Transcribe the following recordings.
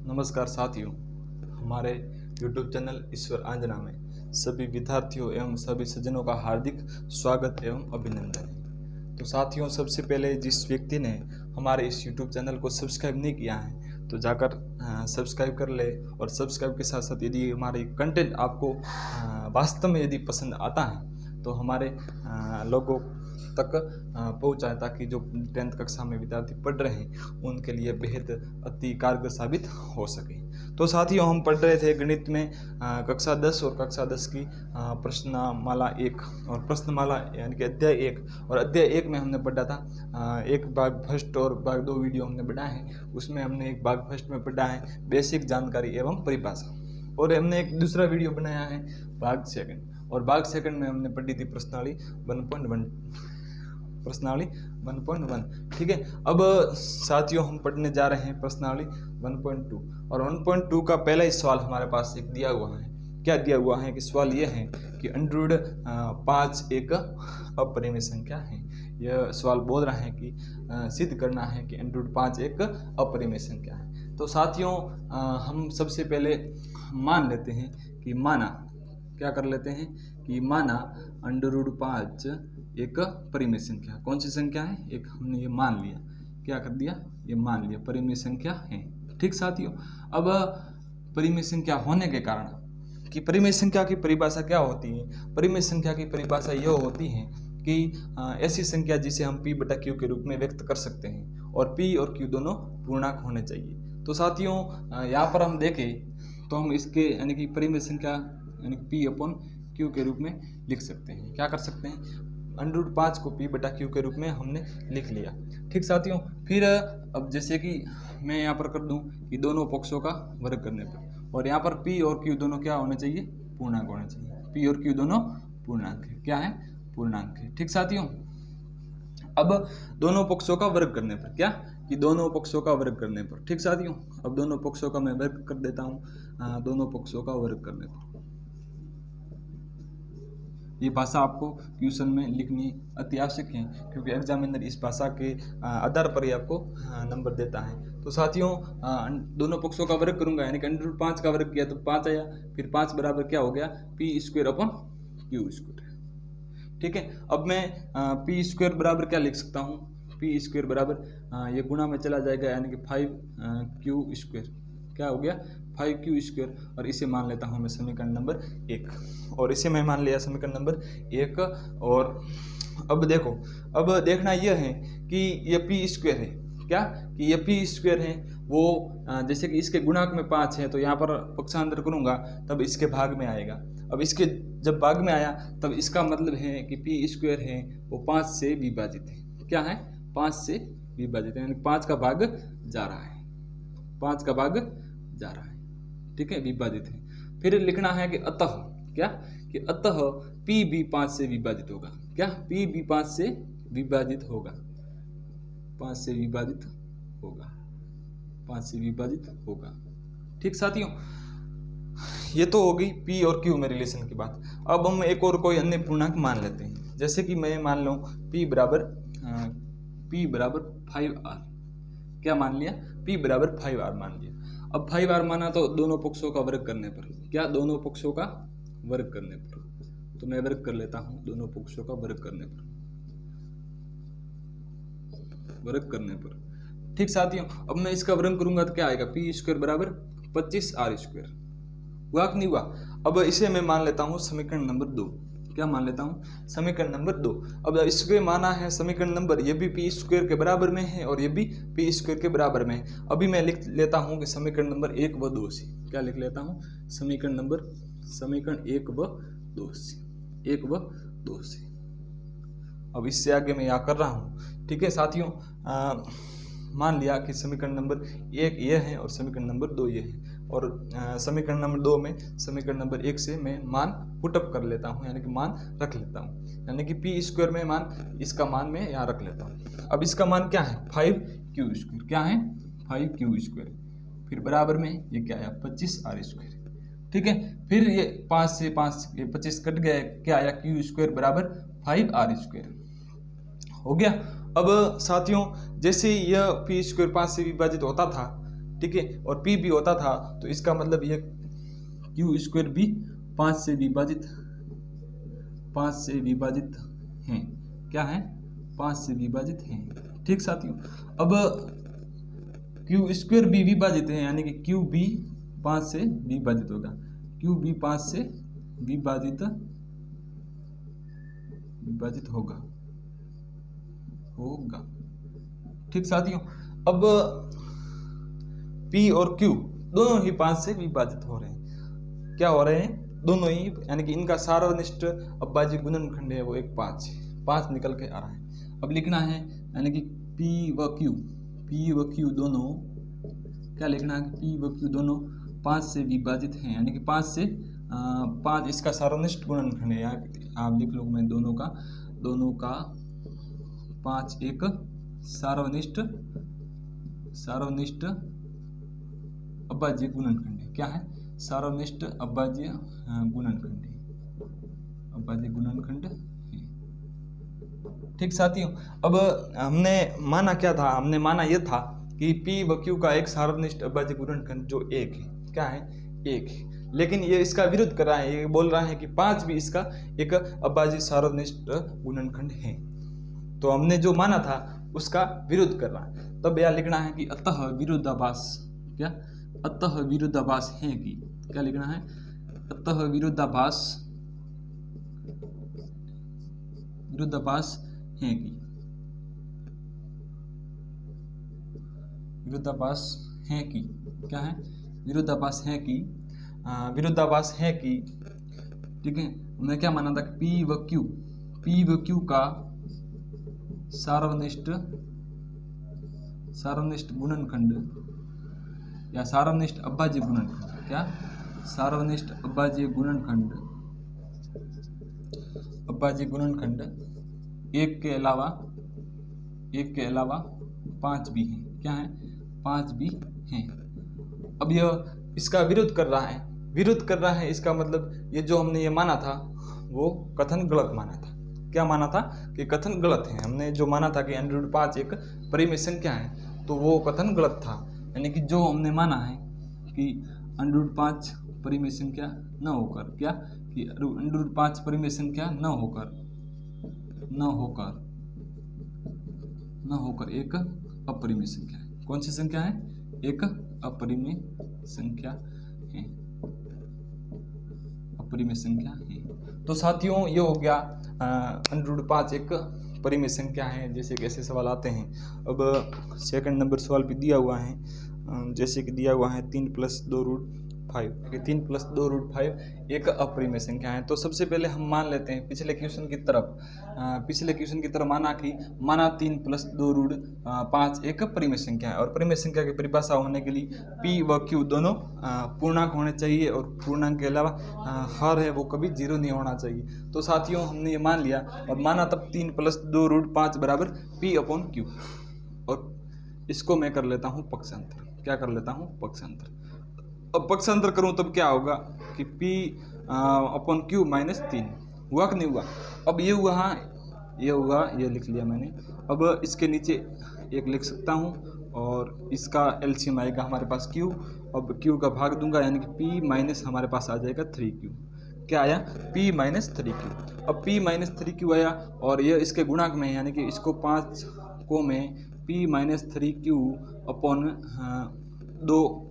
नमस्कार साथियों, हमारे YouTube चैनल ईश्वर आंजना में सभी विद्यार्थियों एवं सभी सज्जनों का हार्दिक स्वागत एवं अभिनंदन है। तो साथियों, सबसे पहले जिस व्यक्ति ने हमारे इस YouTube चैनल को सब्सक्राइब नहीं किया है तो जाकर सब्सक्राइब कर ले। और सब्सक्राइब के साथ साथ यदि हमारी कंटेंट आपको वास्तव में यदि पसंद आता है तो हमारे लोगों तक पहुँचाएं, ताकि जो 10th कक्षा में विद्यार्थी पढ़ रहे हैं उनके लिए बेहद अति कारगर साबित हो सके। तो साथियों, हम पढ़ रहे थे गणित में कक्षा 10 और कक्षा 10 की प्रश्नमाला 1 और प्रश्नमाला यानी कि अध्याय 1। और अध्याय 1 में हमने पढ़ा था एक भाग फर्स्ट और भाग 2 वीडियो हमने पढ़ा है। उसमें हमने एक भाग फर्स्ट में पढ़ा है बेसिक जानकारी एवं परिभाषा, और हमने एक दूसरा वीडियो बनाया है भाग सेकंड, और भाग सेकंड में हमने पढ़ी थी प्रश्नावली 1.1 प्रश्नावली 1.1। ठीक है, अब साथियों हम पढ़ने जा रहे हैं प्रश्नावली 1.2। और 1.2 का पहला ही सवाल हमारे पास एक दिया हुआ है। क्या दिया हुआ है कि सवाल यह है कि √5 एक अपरिमेय संख्या है। यह सवाल बोल रहा है कि सिद्ध करना है कि √5 एक अपरिमेय संख्या है। तो साथियों, हम सबसे पहले मान लेते हैं कि क्या कर लेते हैं कि माना √5 एक परिमेय संख्या। कौन सी संख्या है? एक हमने ये मान लिया। क्या कर दिया? ये मान लिया परिमेय संख्या है। ठीक साथियों, अब परिमेय संख्या होने के कारण कि परिमेय संख्या की परिभाषा क्या होती है? परिमेय संख्या की परिभाषा यह होती है कि ऐसी संख्या जिसे हम P/Q के रूप में व्यक्त कर सकते हैं, और P और Q दोनों पूर्णांक होने चाहिए। तो साथियों, यहाँ पर हम देखें तो हम इसके यानी कि परिमेय संख्या यानी P/Q के रूप में लिख सकते हैं। क्या कर सकते हैं? √5 को P/Q के रूप में हमने लिख लिया। ठीक साथियों, फिर अब जैसे कि मैं यहाँ पर कर दूं कि दोनों पक्षों का वर्ग करने पर, और यहाँ पर P और Q दोनों क्या होने चाहिए? पूर्णांक होने चाहिए। P और Q दोनों पूर्णांक है। क्या है? पूर्णांक है। ठीक साथियों, अब दोनों पक्षों का वर्ग करने पर, क्या कि दोनों पक्षों का वर्ग करने पर। ठीक साथियों, अब दोनों पक्षों का मैं वर्ग कर देता हूँ। दोनों पक्षों का वर्ग करने पर ये भाषा आपको ट्यूशन में लिखनी अति आवश्यक है, क्योंकि एग्जामिनर इस भाषा के आधार पर ही आपको नंबर देता है। तो साथियों, दोनों पक्षों का वर्ग करूंगा, यानी कि √5 का वर्ग किया तो 5 आया। फिर 5 बराबर क्या हो गया? P²/Q²। ठीक है, अब मैं P² बराबर क्या लिख सकता हूँ? P² बराबर ये गुणा में चला जाएगा, यानी कि 5Q²। क्या हो गया? 5Q²। और इसे मान लेता हूँ मैं समीकरण नंबर 1, और इसे मैं मान लिया समीकरण नंबर 1। और अब देखो, अब देखना यह है कि ये P² है। क्या कि ये P² है वो जैसे कि इसके गुणांक में 5 है, तो यहाँ पर पक्षांतर करूँगा तब इसके भाग में आएगा। अब इसके जब भाग में आया तब इसका मतलब है कि P² है वो 5 से विभाजित है। क्या है? 5 से विभाजित है, यानी 5 का भाग जा रहा है। 5 का भाग जा रहा है। ठीक है, विभाजित है। फिर लिखना है कि अतः, क्या कि अतः P भी 5 से विभाजित होगा। क्या? P भी 5 से विभाजित होगा। 5 से विभाजित होगा। 5 से विभाजित होगा। ठीक साथियों, ये तो हो गई P और Q में रिलेशन की बात। अब हम एक और कोई अन्य पूर्णांक मान लेते हैं, जैसे कि मैं मान लूँ P बराबर 5R। क्या मान लिया? P बराबर 5R मान लिया। अब 5R माना तो दोनों पक्षों का वर्ग करने पर, क्या दोनों पक्षों का वर्ग करने पर, तो मैं वर्ग कर लेता हूं दोनों पक्षों का वर्ग करने पर। ठीक साथियों, अब मैं इसका वर्ग करूंगा तो क्या आएगा? P² बराबर 25R²। हुआ कि नहीं हुआ? अब इसे मैं मान लेता हूं समीकरण नंबर 2। क्या मान लेता हूं? समीकरण नंबर 2। अब इसके माना है समीकरण नंबर, ये भी P² के बराबर में है और ये भी P² के बराबर में है। अभी मैं लिख लेता हूं कि समीकरण नंबर 1 व 2 से। क्या लिख लेता हूं? समीकरण 1 व 2 से। अब इससे आगे मैं यहाँ कर रहा हूँ। ठीक है साथियों, मान लिया कि समीकरण नंबर 1 ये है और समीकरण नंबर 2 ये है, और समीकरण नंबर 2 में समीकरण नंबर 1 से मैं मान पुटअप कर लेता हूँ, यानी कि मान रख लेता हूँ, यानी कि P² में मान, इसका मान मैं यहाँ रख लेता हूँ। अब इसका मान क्या है? 5Q²। क्या है? 5Q²। फिर बराबर में ये क्या आया? 25R²। ठीक है, फिर ये 5 से 25 कट गया, क्या आया? Q² बराबर 5R² हो गया। अब साथियों, जैसे यह P² 5 से विभाजित होता था ठीक है, और p भी होता था तो इसका मतलब ये क्यू स्क्वायर भी 5 से विभाजित हैं। क्या है? 5 से विभाजित हैं। ठीक साथियों, अब क्यू स्क्वायर भी विभाजित है, यानी कि क्यू भी 5 से विभाजित होगा। क्यू भी 5 से विभाजित होगा। ठीक साथियों, अब P और Q दोनों ही 5 से विभाजित हो रहे हैं। क्या हो रहे हैं? दोनों ही, यानी कि इनका सार्वनिष्ठ अभाज्य गुणनखंड है वो एक 5 निकल के आ रहा है। अब लिखना है, यानी कि P व Q दोनों, क्या लिखना है? P व Q दोनों 5 से विभाजित हैं, यानी कि 5 इसका सार्वनिष्ठ गुणनखंड है। आप लिख लो, मैं दोनों का 5 एक सार्वनिष्ठ अभाज्य गुणनखंड है। क्या है? सार्वनिष्ठ अभाज्य गुणनखंड है। ठीक साथियों, अब हमने माना क्या था? हमने माना यह था कि P व Q का एक सार्वनिष्ठ अभाज्य गुणनखंड जो 1 है। क्या है? 1 है। लेकिन ये इसका विरोध कर रहा है, ये बोल रहा है कि 5 भी इसका एक अभाज्य सार्वनिष्ठ गुणनखंड है। तो हमने जो माना था उसका विरोध कर रहा है। तब यह लिखना है कि अतः विरोधाभास है कि, क्या लिखना है? अतः विरोधाभास है कि, क्या है? विरोधाभास है कि, ठीक है। हमने क्या माना था? P व Q का सार्वनिष्ठ गुणनखंड या सार्वनिष्ठ अभाज्य गुणनखंड, क्या? सार्वनिष्ठ अभाज्य गुणनखंड 1 के अलावा 5 भी हैं। क्या है? 5 भी हैं। अब यह इसका विरोध कर रहा है। इसका मतलब ये जो हमने ये माना था वो कथन गलत माना था। क्या माना था? कि कथन गलत है। हमने जो माना था कि √5 एक परिमेय संख्या है, तो वो कथन गलत था। यानी कि जो हमने माना है कि √5 परिमेय संख्या न होकर, क्या कि √5 परिमेय संख्या न होकर एक अपरिमेय संख्या है। कौन सी संख्या है? एक अपरिमेय संख्या है। तो साथियों, ये हो गया √5 एक परिमेय संख्या है। जैसे कि ऐसे सवाल आते हैं। अब सेकंड नंबर सवाल पे दिया हुआ है, जैसे कि दिया हुआ है 3 + 2√5, 3 + 2√5 एक अपरिमेय संख्या है। तो सबसे पहले हम मान लेते हैं पिछले क्वेश्चन की तरफ माना 3 + 2√5 एक परिमेय संख्या है। और परिमेय संख्या की परिभाषा होने के लिए P व Q दोनों पूर्णांक होने चाहिए, और पूर्णांक के अलावा हर है वो कभी 0 नहीं होना चाहिए। तो साथियों, हमने ये मान लिया और माना तब 3 + 2√5 बराबर P/Q। और इसको मैं कर लेता हूँ पक्षांतर। क्या कर लेता हूँ? पक्षांतर। अब पक्षांतर करूं तब क्या होगा कि P/Q -3 हुआ कि नहीं हुआ? अब ये हुआ, ये लिख लिया मैंने। अब इसके नीचे एक लिख सकता हूं, और इसका एलसीएम आएगा हमारे पास Q। अब Q का भाग दूंगा, यानी कि P- हमारे पास आ जाएगा 3Q। क्या आया? P-3Q। अब P-3Q आया, और ये इसके गुणांक में है, यानी कि इसको 5 को मैं P-3Q/2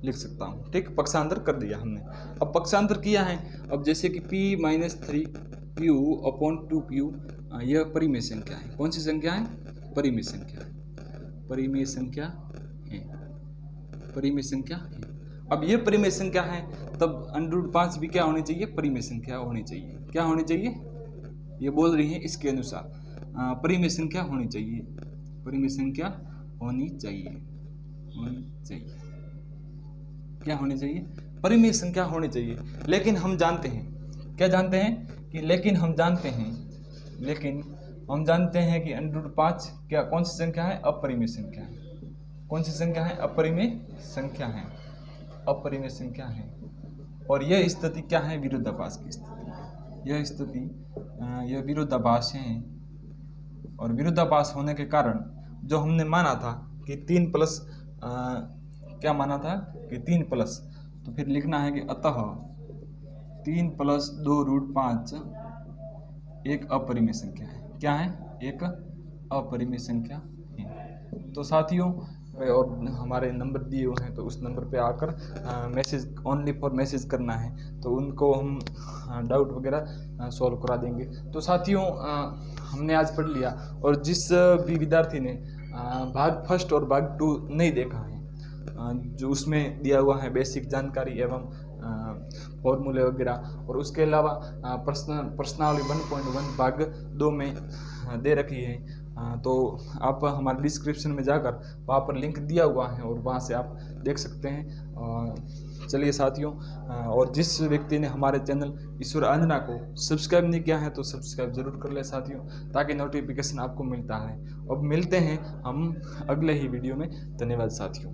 लिख सकता हूँ। ठीक, पक्षांतर कर दिया हमने। अब पक्षांतर किया है। अब जैसे कि P-3Q/2Q यह परिमेय संख्या है। कौन सी संख्या है? परिमेय संख्या है। अब ये परिमेय संख्या है, तब √5 भी क्या होनी चाहिए? परिमेय संख्या होनी चाहिए। क्या होनी चाहिए? ये बोल रही है इसके अनुसार परिमेय संख्या होनी चाहिए। क्या होनी चाहिए? परिमेय संख्या होनी चाहिए। लेकिन हम जानते हैं, क्या जानते हैं? कि लेकिन हम जानते हैं कि √5 क्या कौन सी संख्या है? अपरिमेय संख्या है। कौन सी संख्या है? अपरिमेय संख्या है। और यह स्थिति क्या है? विरोधाभास की स्थिति। यह विरोधाभास है। और विरोधाभास होने के कारण जो हमने माना था कि 3 + क्या माना था कि 3 प्लस, तो फिर लिखना है कि अतः 3 + 2√5 एक अपरिमेय संख्या है। क्या है? एक अपरिमेय संख्या है। तो साथियों, और हमारे नंबर दिए हुए हैं, तो उस नंबर पे आकर मैसेज, ओनली फॉर मैसेज करना है, तो उनको हम डाउट वगैरह सॉल्व करा देंगे। तो साथियों, हमने आज पढ़ लिया, और जिस भी विद्यार्थी ने भाग फर्स्ट और भाग 2 नहीं देखा है, जो उसमें दिया हुआ है बेसिक जानकारी एवं फॉर्मूले वगैरह, और उसके अलावा प्रश्नावली 1.1 भाग 2 में दे रखी है, तो आप हमारे डिस्क्रिप्शन में जाकर वहाँ पर लिंक दिया हुआ है और वहाँ से आप देख सकते हैं। चलिए साथियों, और जिस व्यक्ति ने हमारे चैनल ईश्वर आंजना को सब्सक्राइब नहीं किया है तो सब्सक्राइब जरूर कर ले साथियों, ताकि नोटिफिकेशन आपको मिलता है। अब मिलते हैं हम अगले ही वीडियो में। धन्यवाद साथियों।